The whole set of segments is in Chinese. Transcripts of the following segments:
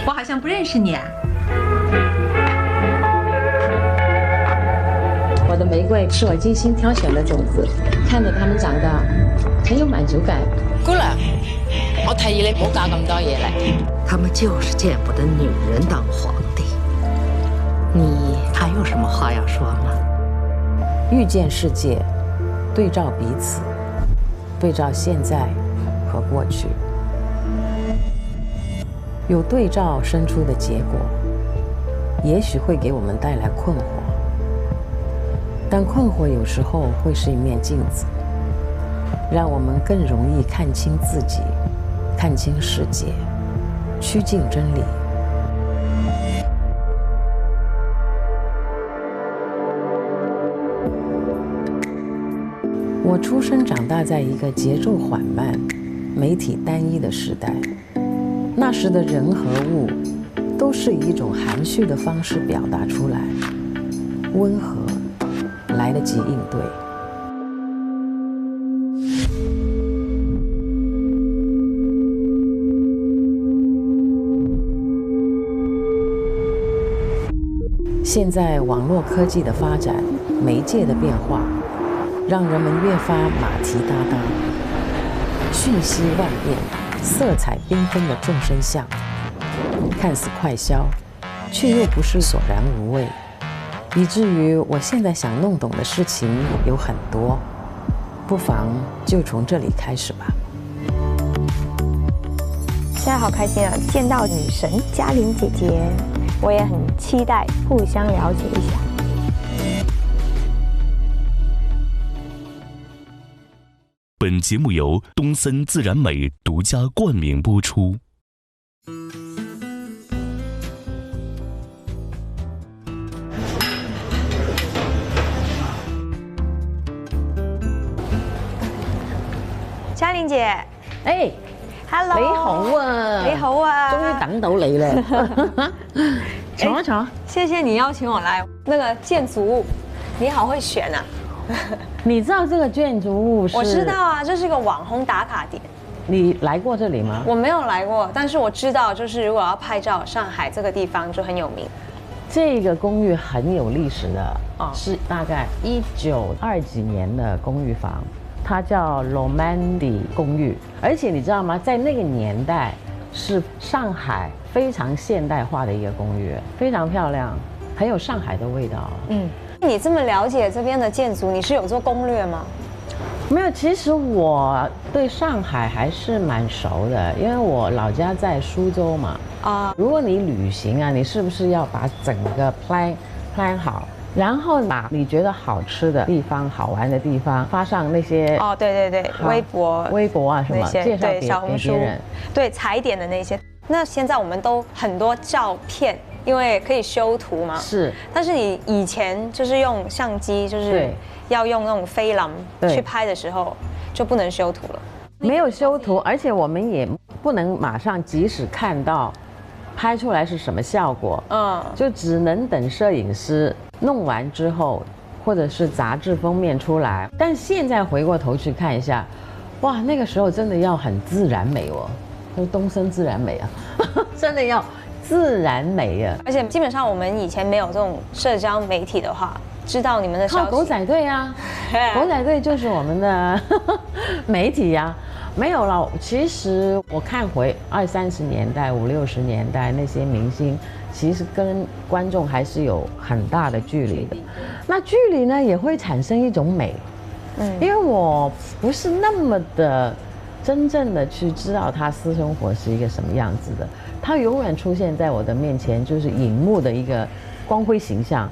我好像不认识你啊。我的玫瑰是我精心挑选的种子，看着它们长大，很有满足感。姑娘，我提議你唔好搞咁多嘢嚟。他们就是见不得女人当皇帝。你还有什么话要说吗？遇见世界，对照彼此，对照现在和过去，有对照生出的结果，也许会给我们带来困惑，但困惑有时候会是一面镜子，让我们更容易看清自己，看清世界，趋近真理。我出生长大在一个节奏缓慢、媒体单一的时代，那时的人和物都是以一种含蓄的方式表达出来，温和，来得及应对。现在网络科技的发展，媒介的变化，让人们越发马蹄哒哒，讯息万变，色彩缤纷的众生相，看似快消，却又不是索然无味，以至于我现在想弄懂的事情有很多，不妨就从这里开始吧。现在好开心啊，见到女神嘉玲姐姐，我也很期待互相了解一下。本节目由东森自然美独家冠名播出。嘉玲姐，哎 ，Hello， 你好啊，你好啊，終於等到你了。坐一坐。謝謝你邀請我來。那個建築物，你好會選啊！你知道這個建築物是？我知道啊，這是一個網紅打卡點。你來過這裡嗎？我沒有來過，但是我知道，就是如果要拍照，上海這個地方就很有名。這個公寓很有歷史的，是大概1920幾年的公寓房，它叫 Romandy 公寓。而且你知道嗎？在那個年代，是上海非常現代化的一個公寓，非常漂亮，很有上海的味道。嗯，你這麼了解這邊的建築，你是有做攻略嗎？沒有，其實我對上海還是蠻熟的，因為我老家在蘇州嘛。如果你旅行啊，你是不是要把整個 plan 好，然後把你覺得好吃的地方、好玩的地方發上那些對，微博啊什麼，介紹給別人，對踩點的那些。那現在我們都很多照片，因為可以修圖嘛。是。但是你以前就是用相機，就是要用那種菲林去拍的時候，就不能修圖了。沒有修圖，而且我們也不能馬上即使看到拍出來是什麼效果，就只能等攝影師弄完之後，或者是雜誌封面出來。但現在回過頭去看一下，哇，那個時候真的要很自然美哦，就是東森自然美啊，真的要自然美啊。而且基本上我們以前沒有這種社交媒體的話，知道你們的消息。靠狗仔隊啊，狗仔隊就是我們的媒體啊。沒有了，其實我看回20、30年代、50、60年代那些明星，其實跟觀眾還是有很大的距離的。那距離呢，也會產生一種美，因為我不是那麼的真正的去知道他私生活是一個什麼樣子的，他永遠出現在我的面前就是熒幕的一個光輝形象，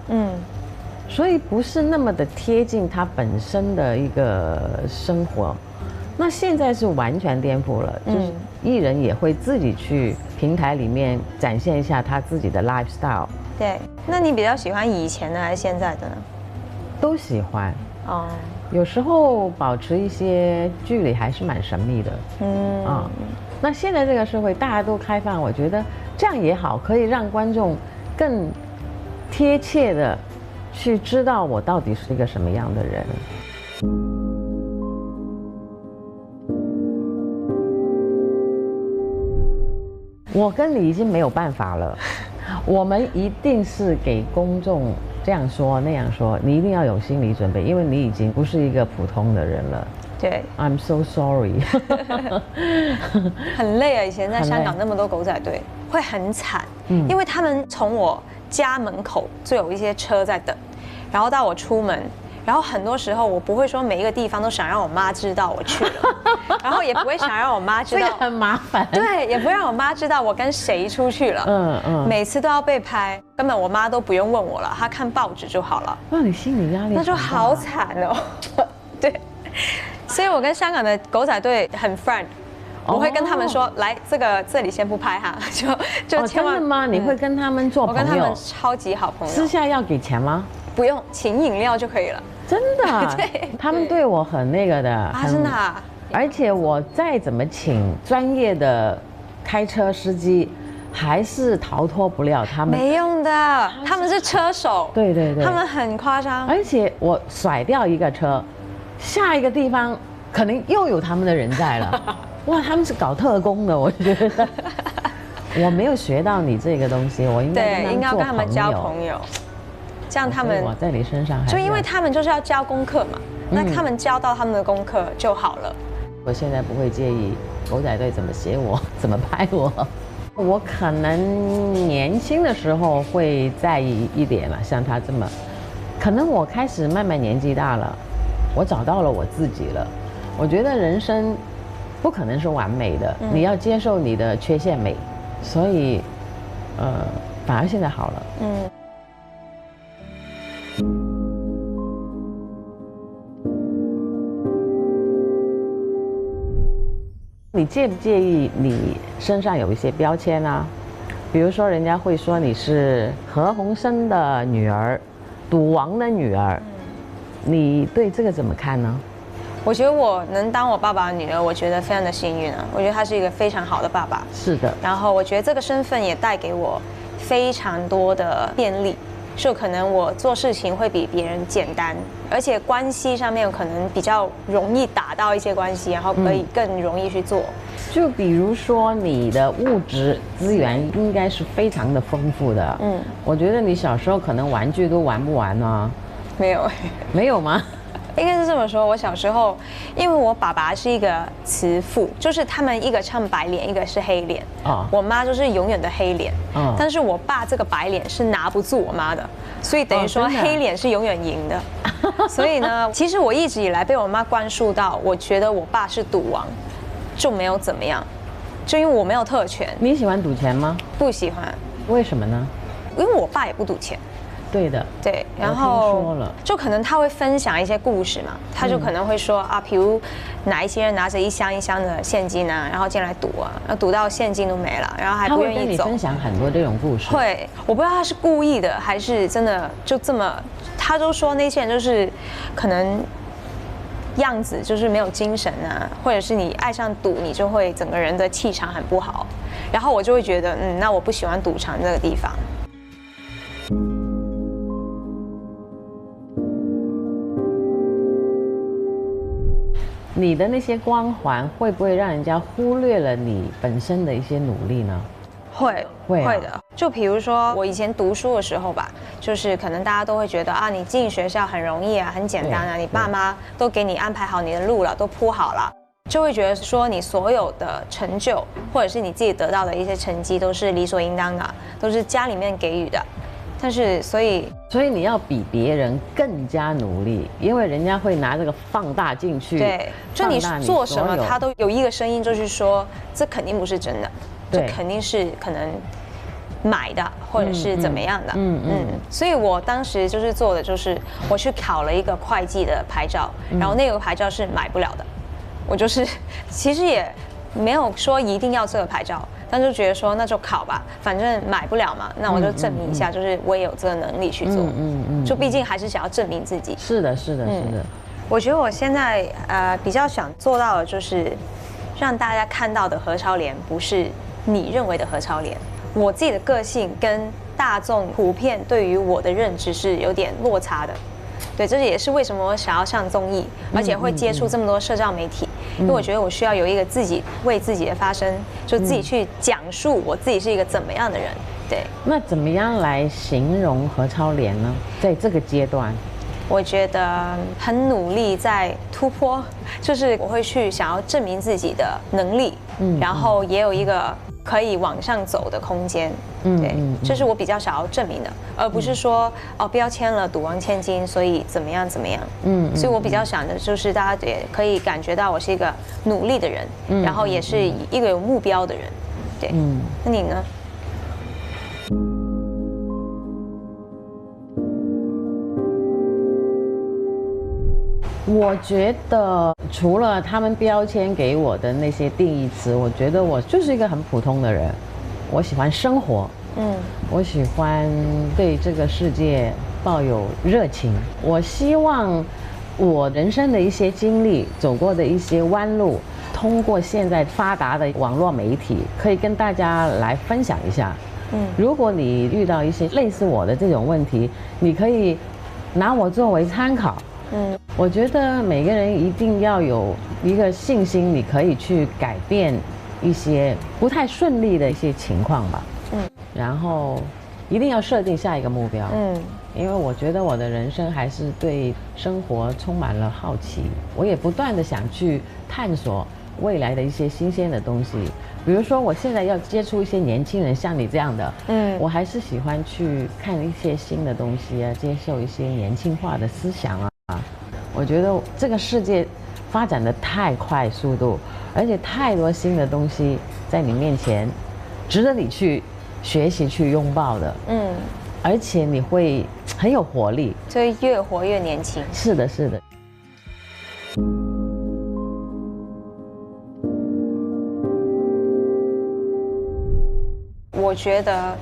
所以不是那麼的貼近他本身的一個生活。那現在是完全顛覆了，就是藝人也會自己去平台裡面展現一下他自己的 lifestyle。對，那你比較喜歡以前的還是現在的呢？都喜歡。有時候保持一些距離還是蠻神秘的。那現在這個社會大家都開放，我覺得這樣也好，可以讓觀眾更貼切的去知道我到底是一個什麼樣的人。我跟你已经没有办法了，我们一定是给公众这样说那样说，你一定要有心理准备，因为你已经不是一个普通的人了。对 ，I'm so sorry 。很累啊！以前在香港那么多狗仔队，会很惨，因为他们从我家门口就有一些车在等，然后到我出门。然后很多时候我不会说每一个地方都想让我妈知道我去了，然后也不会想让我妈知道，这个很麻烦。对，也不会让我妈知道我跟谁出去了。每次都要被拍，根本我妈都不用问我了，她看报纸就好了。那你心理压力那就好惨哦。对，所以我跟香港的狗仔队很 friend。我会跟他们说，来这里先不拍哈，就千万。真的吗？你会跟他们做朋友？我跟他们超级好朋友。私下要给钱吗？不用，请饮料就可以了。真的？对，他们对我很那个的。啊，真的啊。而且我再怎么请专业的开车司机，还是逃脱不了他们。没用的，他们是车手。对对对。他们很夸张。而且我甩掉一个车，下一个地方可能又有他们的人在了。哇，他们是搞特工的，我觉得。我没有学到你这个东西，我应该跟他们交朋友。这样他们我在你身上就因为他们就是要交功课嘛，那他们交到他们的功课就好了。我现在不会介意狗仔队怎么写我，怎么拍我。我可能年轻的时候会在意一点了，像他这么，可能我开始慢慢年纪大了，我找到了我自己了。我觉得人生不可能是完美的，你要接受你的缺陷美，所以，反而现在好了。你介不介意你身上有一些标签啊？比如说，人家会说你是何鸿燊的女儿，赌王的女儿，你对这个怎么看呢？我觉得我能当我爸爸的女儿，我觉得非常的幸运啊！我觉得他是一个非常好的爸爸。是的。然后我觉得这个身份也带给我非常多的便利，就可能我做事情会比别人简单，而且关系上面可能比较容易打到一些关系，然后可以更容易去做。就比如说你的物质资源应该是非常的丰富的。我觉得你小时候可能玩具都玩不完呢。没有。没有吗？应该是这么说，我小时候，因为我爸爸是一个慈父，就是他们一个唱白脸，一个是黑脸。我妈就是永远的黑脸。但是我爸这个白脸是拿不住我妈的，所以等于说黑脸是永远赢的。所以呢，其实我一直以来被我妈灌输到，我觉得我爸是赌王，就没有怎么样，就因为我没有特权。你喜欢赌钱吗？不喜欢。为什么呢？因为我爸也不赌钱。对的，对，然后就可能他会分享一些故事嘛，他就可能会说啊，比如哪一些人拿着一箱一箱的现金啊，然后进来赌啊，赌到现金都没了，然后还不愿意走。他会跟你分享很多这种故事。会，我不知道他是故意的还是真的就这么，他都说那些人就是可能样子就是没有精神啊，或者是你爱上赌，你就会整个人的气场很不好，然后我就会觉得那我不喜欢赌场这个地方。你的那些光环会不会让人家忽略了你本身的一些努力呢？会的。就比如说我以前读书的时候吧，就是可能大家都会觉得啊，你进学校很容易啊，很简单啊，你爸妈都给你安排好你的路了，都铺好了，就会觉得说你所有的成就或者是你自己得到的一些成绩都是理所应当的，都是家里面给予的。但是所以你要比别人更加努力，因为人家会拿这个放大进去。对，就你做什么，他都有一个声音，就是说这肯定不是真的，这肯定是可能买的，或者是怎么样的。所以我当时就是做的就是我去考了一个会计的牌照，然后那个牌照是买不了的，我就是其实也没有说一定要这个牌照。但就觉得说那就考吧，反正买不了嘛，那我就证明一下，就是我也有这个能力去做。就毕竟还是想要证明自己。是的。我觉得我现在比较想做到的就是让大家看到的何超莲不是你认为的何超莲。我自己的个性跟大众普遍对于我的认知是有点落差的。对，这也是为什么我想要上综艺，而且会接触这么多社交媒体，因为我觉得我需要有一个自己为自己的发声，就自己去讲述我自己是一个怎么样的人。对，那怎么样来形容何超莲呢？在这个阶段，我觉得很努力在突破，就是我会去想要证明自己的能力，然后也有一个可以往上走的空间。对，这是我比较想要证明的，而不是说标签了赌王千金，所以怎么样怎么样。所以我比较想的就是大家也可以感觉到我是一个努力的人，然后也是一个有目标的人。对，那你呢？我觉得除了他们标签给我的那些定义词，我觉得我就是一个很普通的人。我喜欢生活，我喜欢对这个世界抱有热情。我希望我人生的一些经历，走过的一些弯路，通过现在发达的网络媒体，可以跟大家来分享一下。如果你遇到一些类似我的这种问题，你可以拿我作为参考。我觉得每个人一定要有一个信心，你可以去改变一些不太顺利的一些情况吧。然后一定要设定下一个目标。因为我觉得我的人生还是对生活充满了好奇，我也不断的想去探索未来的一些新鲜的东西。比如说我现在要接触一些年轻人，像你这样的，我还是喜欢去看一些新的东西啊，接受一些年轻化的思想啊。我觉得这个世界发展的太快速度，而且太多新的东西在你面前，值得你去学习、去拥抱的。而且你会很有活力，就会越活越年轻。是的，是的。我觉得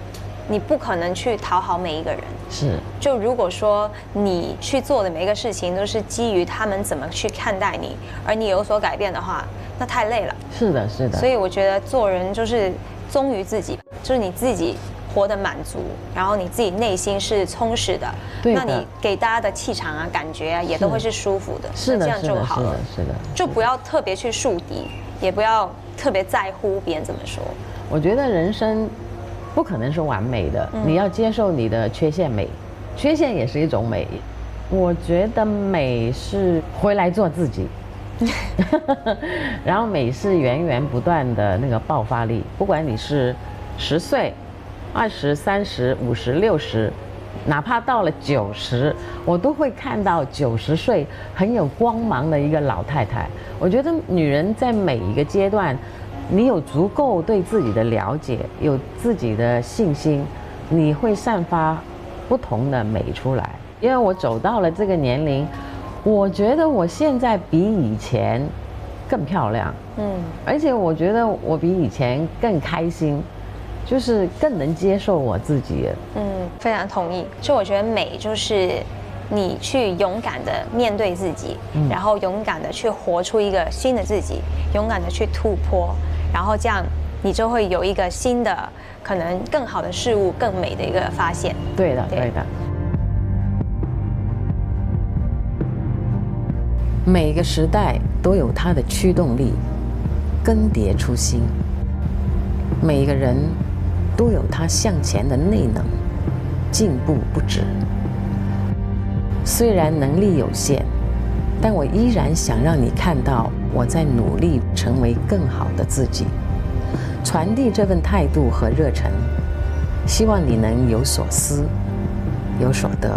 你不可能去讨好每一个人。是。就如果说你去做的每一个事情都是基于他们怎么去看待你，而你有所改变的话，那太累了。是的，是的。所以我觉得做人就是忠于自己，就是你自己活得满足，然后你自己内心是充实的，那你给大家的气场啊、感觉啊，也都会是舒服的。是的，这样就好了。是的，就不要特别去树敌，也不要特别在乎别人怎么说。我觉得人生不可能是完美的，你要接受你的缺陷美，缺陷也是一种美。我觉得美是回来做自己，然后美是源源不断的那个爆发力。不管你是10岁、20、30、50、60，哪怕到了90，我都会看到90岁很有光芒的一个老太太。我觉得女人在每一个阶段，你有足够对自己的了解，有自己的信心，你会散发不同的美出来。因为我走到了这个年龄，我觉得我现在比以前更漂亮，而且我觉得我比以前更开心，就是更能接受我自己。非常同意。就我觉得美就是你去勇敢的面对自己，然后勇敢的去活出一个新的自己，勇敢的去突破，然后这样你就会有一个新的可能更好的事物、更美的一个发现。对的，对的。每个时代都有它的驱动力，更迭初心。每一个人都有他向前的内能，进步不止。虽然能力有限，但我依然想让你看到我在努力成为更好的自己，传递这份态度和热忱，希望你能有所思，有所得。